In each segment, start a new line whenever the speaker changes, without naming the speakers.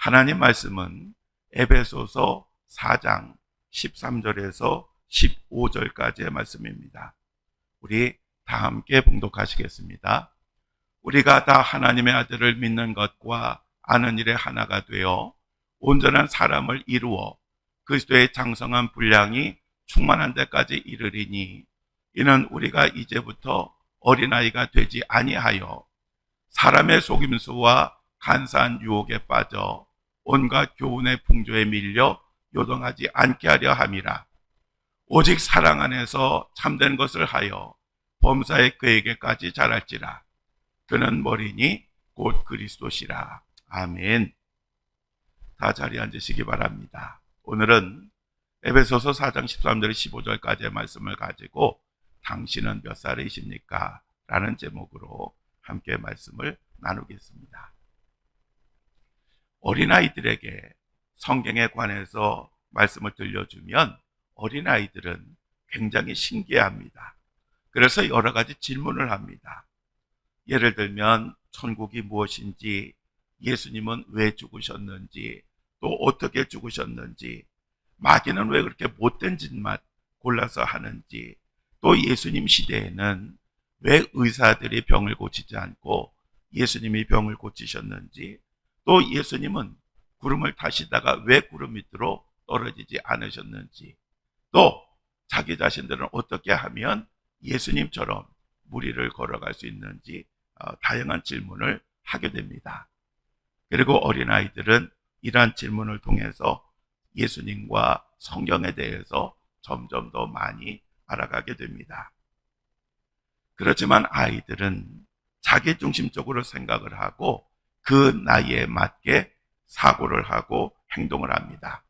하나님 말씀은 에베소서 4장 13절에서 15절까지의 말씀입니다. 우리 다 함께 봉독하시겠습니다. 우리가 다 하나님의 아들을 믿는 것과 아는 일에 하나가 되어 온전한 사람을 이루어 그리스도의 장성한 분량이 충만한 데까지 이르리니, 이는 우리가 이제부터 어린아이가 되지 아니하여 사람의 속임수와 간사한 유혹에 빠져 온갖 교훈의 풍조에 밀려 요동하지 않게 하려 함이라. 오직 사랑 안에서 참된 것을 하여 범사에 그에게까지 자랄지라. 그는 머리니 곧 그리스도시라. 아멘. 다 자리에 앉으시기 바랍니다. 오늘은 에베소서 4장 13절 15절까지의 말씀을 가지고 당신은 몇 살이십니까? 라는 제목으로 함께 말씀을 나누겠습니다. 어린아이들에게 성경에 관해서 말씀을 들려주면 어린아이들은 굉장히 신기해합니다. 그래서 여러 가지 질문을 합니다. 예를 들면 천국이 무엇인지, 예수님은 왜 죽으셨는지, 또 어떻게 죽으셨는지, 마귀는 왜 그렇게 못된 짓만 골라서 하는지, 또 예수님 시대에는 왜 의사들이 병을 고치지 않고 예수님이 병을 고치셨는지, 또 예수님은 구름을 타시다가 왜 구름 밑으로 떨어지지 않으셨는지, 또 자기 자신들은 어떻게 하면 예수님처럼 무리를 걸어갈 수 있는지 다양한 질문을 하게 됩니다. 그리고 어린아이들은 이러한 질문을 통해서 예수님과 성경에 대해서 점점 더 많이 알아가게 됩니다. 그렇지만 아이들은 자기중심적으로 생각을 하고 그 나이에 맞게 사고를 하고 행동을 합니다.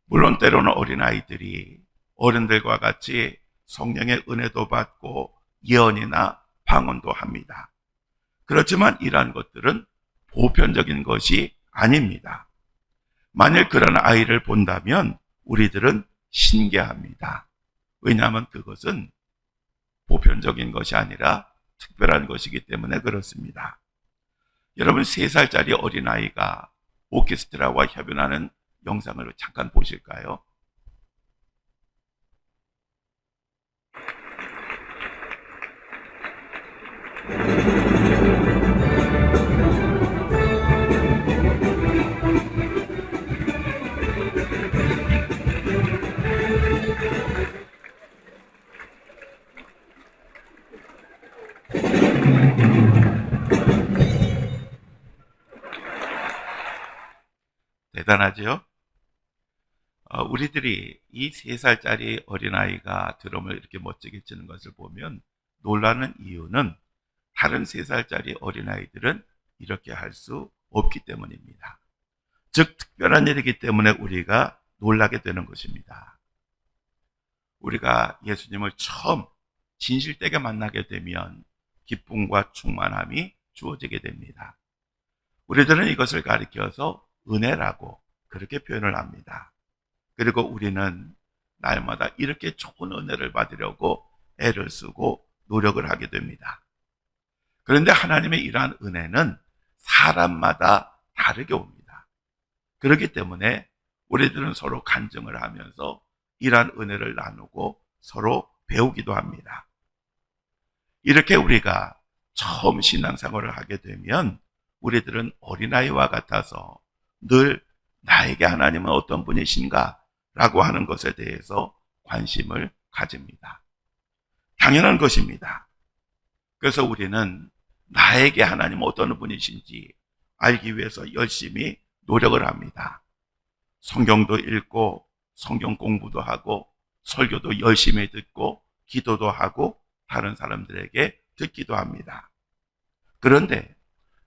물론 때로는 어린아이들이 어른들과 같이 성령의 은혜도 받고 예언이나 방언도 합니다. 그렇지만 이러한 것들은 보편적인 것이 아닙니다. 만일 그런 아이를 본다면 우리들은 신기합니다. 왜냐하면 그것은 보편적인 것이 아니라 특별한 것이기 때문에 그렇습니다. 여러분, 3살짜리 어린아이가 오케스트라와 협연하는 영상을 잠깐 보실까요? 대단하죠? 우리들이 이 3살짜리 어린아이가 드럼을 이렇게 멋지게 치는 것을 보면 놀라는 이유는 다른 3살짜리 어린아이들은 이렇게 할 수 없기 때문입니다. 즉, 특별한 일이기 때문에 우리가 놀라게 되는 것입니다. 우리가 예수님을 처음 진실되게 만나게 되면 기쁨과 충만함이 주어지게 됩니다. 우리들은 이것을 가리켜서 은혜라고 그렇게 표현을 합니다. 그리고 우리는 날마다 이렇게 좋은 은혜를 받으려고 애를 쓰고 노력을 하게 됩니다. 그런데 하나님의 이러한 은혜는 사람마다 다르게 옵니다. 그렇기 때문에 우리들은 서로 간증을 하면서 이러한 은혜를 나누고 서로 배우기도 합니다. 이렇게 우리가 처음 신앙생활을 하게 되면 우리들은 어린아이와 같아서 늘 나에게 하나님은 어떤 분이신가? 라고 하는 것에 대해서 관심을 가집니다. 당연한 것입니다. 그래서 우리는 나에게 하나님은 어떤 분이신지 알기 위해서 열심히 노력을 합니다. 성경도 읽고 성경 공부도 하고 설교도 열심히 듣고 기도도 하고 다른 사람들에게 듣기도 합니다. 그런데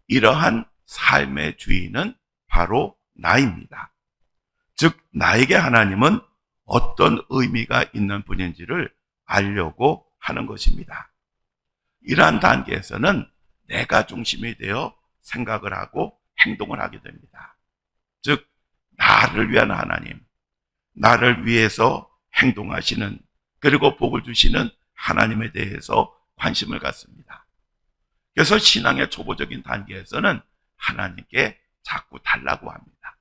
이러한 삶의 주인은 바로 나입니다. 즉, 나에게 하나님은 어떤 의미가 있는 분인지를 알려고 하는 것입니다. 이러한 단계에서는 내가 중심이 되어 생각을 하고 행동을 하게 됩니다. 즉, 나를 위한 하나님, 나를 위해서 행동하시는, 그리고 복을 주시는 하나님에 대해서 관심을 갖습니다. 그래서 신앙의 초보적인 단계에서는 하나님께 자꾸 달라고 합니다.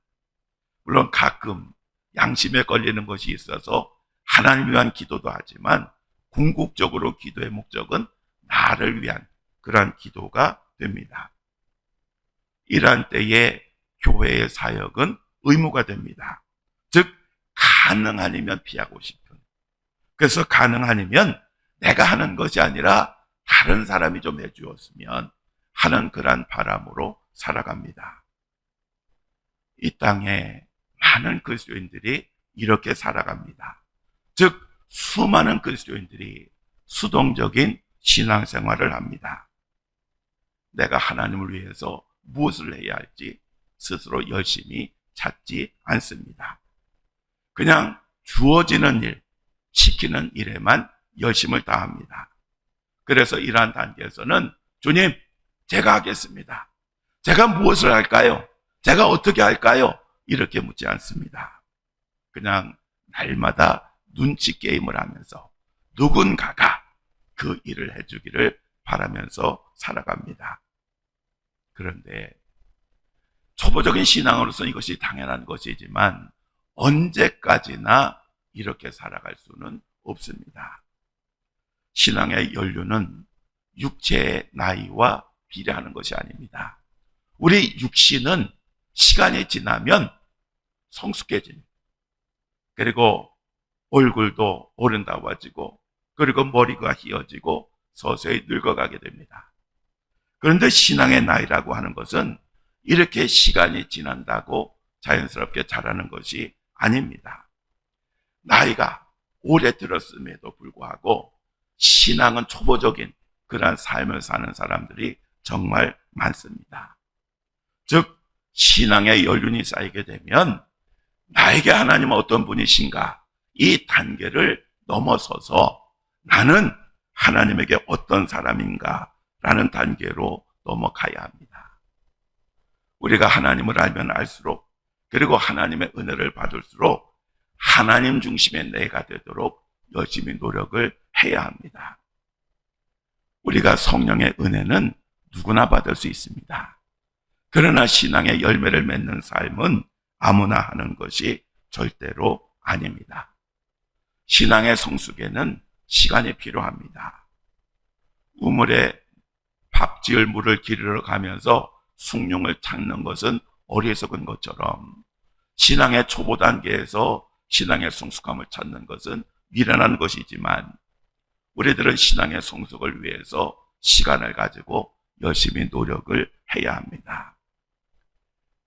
물론 가끔 양심에 걸리는 것이 있어서 하나님을 위한 기도도 하지만 궁극적으로 기도의 목적은 나를 위한 그러한 기도가 됩니다. 이러한 때에 교회의 사역은 의무가 됩니다. 즉 가능하면 피하고 싶은, 그래서 가능하면 내가 하는 것이 아니라 다른 사람이 좀 해주었으면 하는 그러한 바람으로 살아갑니다. 이 땅에 많은 그리스도인들이 이렇게 살아갑니다. 즉 수많은 그리스도인들이 수동적인 신앙생활을 합니다. 내가 하나님을 위해서 무엇을 해야 할지 스스로 열심히 찾지 않습니다. 그냥 주어지는 일, 시키는 일에만 열심을 다합니다. 그래서 이러한 단계에서는 주님, 제가 하겠습니다. 제가 무엇을 할까요? 제가 어떻게 할까요? 이렇게 묻지 않습니다. 그냥 날마다 눈치 게임을 하면서 누군가가 그 일을 해주기를 바라면서 살아갑니다. 그런데 초보적인 신앙으로서 이것이 당연한 것이지만 언제까지나 이렇게 살아갈 수는 없습니다. 신앙의 연륜은 육체의 나이와 비례하는 것이 아닙니다. 우리 육신은 시간이 지나면 성숙해집니다. 그리고 얼굴도 어른다워지고 그리고 머리가 휘어지고 서서히 늙어가게 됩니다. 그런데 신앙의 나이라고 하는 것은 이렇게 시간이 지난다고 자연스럽게 자라는 것이 아닙니다. 나이가 오래 들었음에도 불구하고 신앙은 초보적인 그러한 삶을 사는 사람들이 정말 많습니다. 즉 신앙의 연륜이 쌓이게 되면 나에게 하나님은 어떤 분이신가, 이 단계를 넘어서서 나는 하나님에게 어떤 사람인가 라는 단계로 넘어가야 합니다. 우리가 하나님을 알면 알수록, 그리고 하나님의 은혜를 받을수록 하나님 중심의 내가 되도록 열심히 노력을 해야 합니다. 우리가 성령의 은혜는 누구나 받을 수 있습니다. 그러나 신앙의 열매를 맺는 삶은 아무나 하는 것이 절대로 아닙니다. 신앙의 성숙에는 시간이 필요합니다. 우물에 밥 지을 물을 기르러 가면서 숭늉을 찾는 것은 어리석은 것처럼 신앙의 초보 단계에서 신앙의 성숙함을 찾는 것은 미련한 것이지만 우리들은 신앙의 성숙을 위해서 시간을 가지고 열심히 노력을 해야 합니다.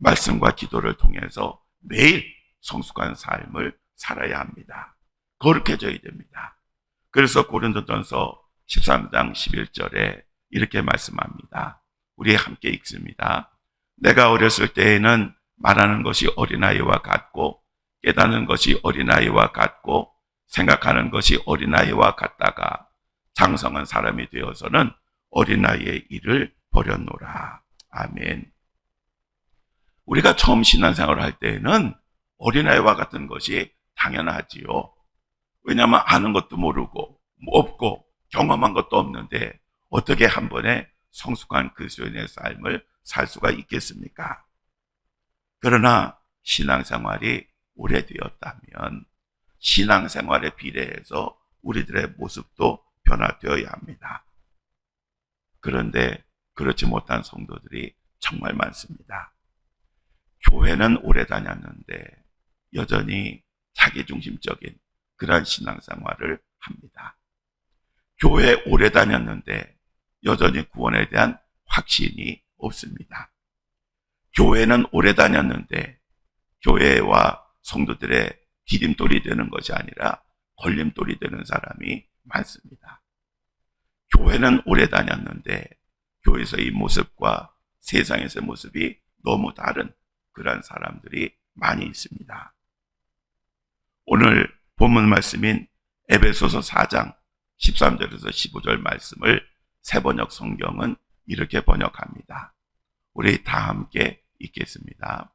말씀과 기도를 통해서 매일 성숙한 삶을 살아야 합니다. 거룩해져야 됩니다. 그래서 고린도전서 13장 11절에 이렇게 말씀합니다. 우리 함께 읽습니다. 내가 어렸을 때에는 말하는 것이 어린아이와 같고 깨닫는 것이 어린아이와 같고 생각하는 것이 어린아이와 같다가 장성한 사람이 되어서는 어린아이의 일을 버렸노라. 아멘. 우리가 처음 신앙생활을 할 때에는 어린아이와 같은 것이 당연하지요. 왜냐하면 아는 것도 모르고 없고 경험한 것도 없는데 어떻게 한 번에 성숙한 그리스도인의 삶을 살 수가 있겠습니까? 그러나 신앙생활이 오래되었다면 신앙생활에 비례해서 우리들의 모습도 변화되어야 합니다. 그런데 그렇지 못한 성도들이 정말 많습니다. 교회는 오래 다녔는데 여전히 자기중심적인 그런 신앙생활을 합니다. 교회에 오래 다녔는데 여전히 구원에 대한 확신이 없습니다. 교회는 오래 다녔는데 교회와 성도들의 디딤돌이 되는 것이 아니라 걸림돌이 되는 사람이 많습니다. 교회는 오래 다녔는데 교회에서의 모습과 세상에서의 모습이 너무 다른 그런 사람들이 많이 있습니다. 오늘 본문 말씀인 에베소서 4장 13절에서 15절 말씀을 새번역 성경은 이렇게 번역합니다. 우리 다 함께 읽겠습니다.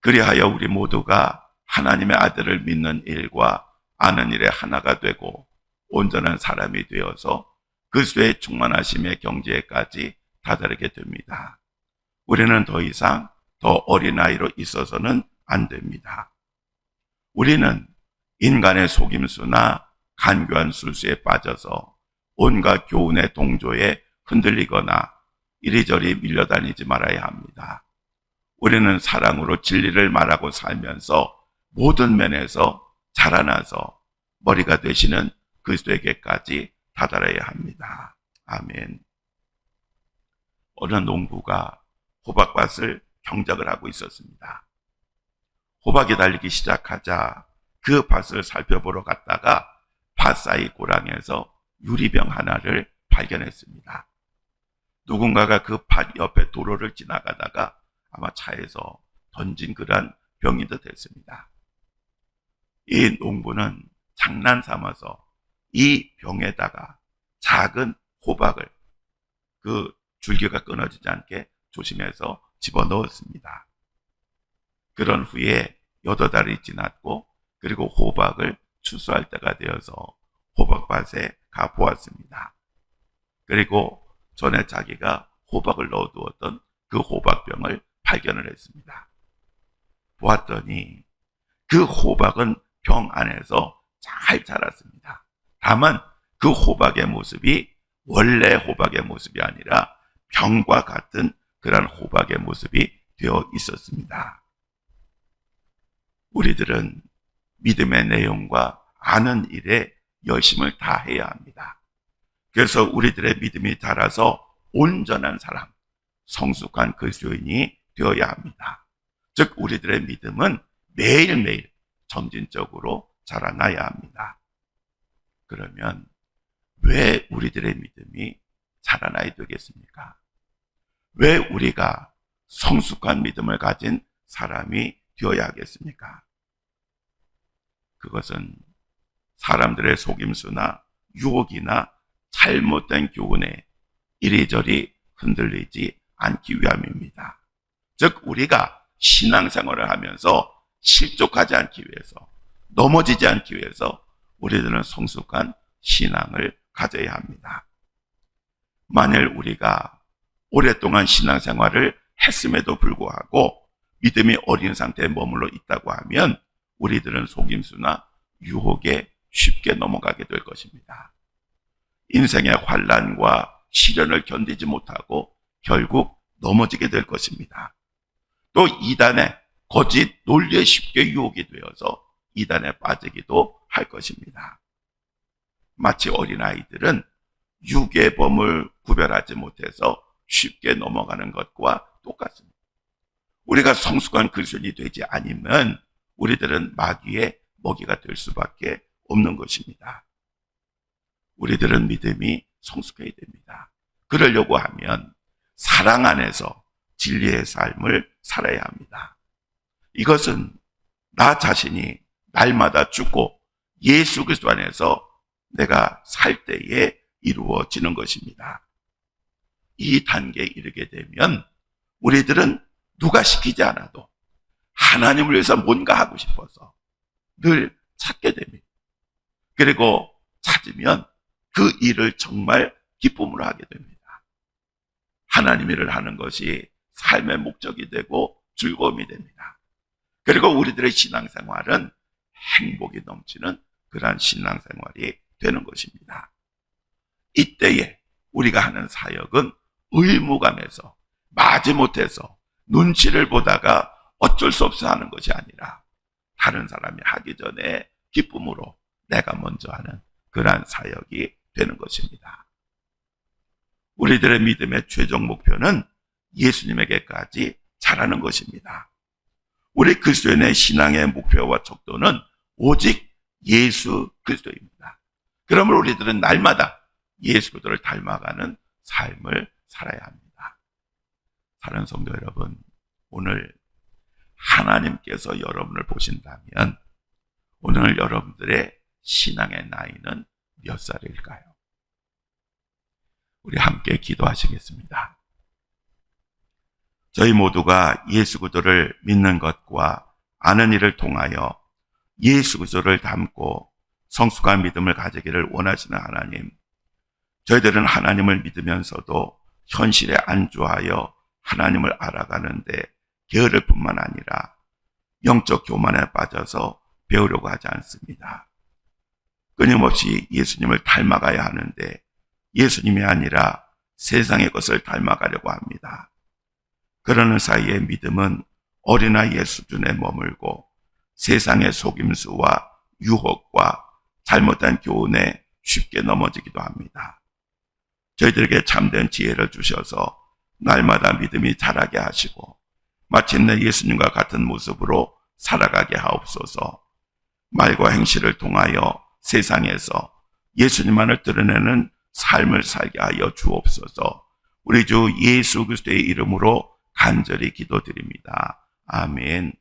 그리하여 우리 모두가 하나님의 아들을 믿는 일과 아는 일에 하나가 되고 온전한 사람이 되어서 그리스도의 충만하심의 경지에까지 다다르게 됩니다. 우리는 더 이상 더 어린아이로 있어서는 안 됩니다. 우리는 인간의 속임수나 간교한 술수에 빠져서 온갖 교훈의 동조에 흔들리거나 이리저리 밀려다니지 말아야 합니다. 우리는 사랑으로 진리를 말하고 살면서 모든 면에서 자라나서 머리가 되시는 그리스도에게까지 다다라야 합니다. 아멘. 어느 농부가 호박밭을 경작을 하고 있었습니다. 호박이 달리기 시작하자 그 밭을 살펴보러 갔다가 밭 사이 고랑에서 유리병 하나를 발견했습니다. 누군가가 그 밭 옆에 도로를 지나가다가 아마 차에서 던진 그런 병인 듯 했습니다. 이 농부는 장난 삼아서 이 병에다가 작은 호박을 그 줄기가 끊어지지 않게 조심해서 집어넣었습니다. 그런 후에 8달이 지났고 그리고 호박을 추수할 때가 되어서 호박밭에 가보았습니다. 그리고 전에 자기가 호박을 넣어두었던 그 호박병을 발견을 했습니다. 보았더니 그 호박은 병 안에서 잘 자랐습니다. 다만 그 호박의 모습이 원래 호박의 모습이 아니라 병과 같은 그런 호박의 모습이 되어 있었습니다. 우리들은 믿음의 내용과 아는 일에 열심을 다해야 합니다. 그래서 우리들의 믿음이 자라서 온전한 사람, 성숙한 그리스도인이 되어야 합니다. 즉 우리들의 믿음은 매일매일 점진적으로 자라나야 합니다. 그러면 왜 우리들의 믿음이 자라나야 되겠습니까? 왜 우리가 성숙한 믿음을 가진 사람이 되어야 하겠습니까? 그것은 사람들의 속임수나 유혹이나 잘못된 교훈에 이리저리 흔들리지 않기 위함입니다. 즉 우리가 신앙생활을 하면서 실족하지 않기 위해서, 넘어지지 않기 위해서 우리들은 성숙한 신앙을 가져야 합니다. 만일 우리가 오랫동안 신앙생활을 했음에도 불구하고 믿음이 어린 상태에 머물러 있다고 하면 우리들은 속임수나 유혹에 쉽게 넘어가게 될 것입니다. 인생의 환난과 시련을 견디지 못하고 결국 넘어지게 될 것입니다. 또 이단의 거짓 논리에 쉽게 유혹이 되어서 이단에 빠지기도 할 것입니다. 마치 어린아이들은 육의 범을 구별하지 못해서 쉽게 넘어가는 것과 똑같습니다. 우리가 성숙한 그리스도인이 되지 않으면 우리들은 마귀의 먹이가 될 수밖에 없는 것입니다. 우리들은 믿음이 성숙해야 됩니다. 그러려고 하면 사랑 안에서 진리의 삶을 살아야 합니다. 이것은 나 자신이 날마다 죽고 예수 그리스도 안에서 내가 살 때에 이루어지는 것입니다. 이 단계에 이르게 되면 우리들은 누가 시키지 않아도 하나님을 위해서 뭔가 하고 싶어서 늘 찾게 됩니다. 그리고 찾으면 그 일을 정말 기쁨으로 하게 됩니다. 하나님 일을 하는 것이 삶의 목적이 되고 즐거움이 됩니다. 그리고 우리들의 신앙생활은 행복이 넘치는 그러한 신앙생활이 되는 것입니다. 이때에 우리가 하는 사역은 의무감에서 마지못해서 눈치를 보다가 어쩔 수 없어 하는 것이 아니라 다른 사람이 하기 전에 기쁨으로 내가 먼저 하는 그러한 사역이 되는 것입니다. 우리들의 믿음의 최종 목표는 예수님에게까지 자라는 것입니다. 우리 그리스도인의 신앙의 목표와 척도는 오직 예수 그리스도입니다. 그러므로 우리들은 날마다 예수 그리스도를 닮아가는 삶을 살아야 합니다. 사랑하는 성도 여러분, 오늘 하나님께서 여러분을 보신다면 오늘 여러분들의 신앙의 나이는 몇 살일까요? 우리 함께 기도하시겠습니다. 저희 모두가 예수 그리스도를 믿는 것과 아는 일을 통하여 예수 그리스도를 닮고 성숙한 믿음을 가지기를 원하시는 하나님, 저희들은 하나님을 믿으면서도 현실에 안주하여 하나님을 알아가는데 게으를 뿐만 아니라 영적 교만에 빠져서 배우려고 하지 않습니다. 끊임없이 예수님을 닮아가야 하는데 예수님이 아니라 세상의 것을 닮아가려고 합니다. 그러는 사이에 믿음은 어린아이의 수준에 머물고 세상의 속임수와 유혹과 잘못된 교훈에 쉽게 넘어지기도 합니다. 저희들에게 참된 지혜를 주셔서 날마다 믿음이 자라게 하시고 마침내 예수님과 같은 모습으로 살아가게 하옵소서. 말과 행실을 통하여 세상에서 예수님만을 드러내는 삶을 살게 하여 주옵소서. 우리 주 예수 그리스도의 이름으로 간절히 기도드립니다. 아멘.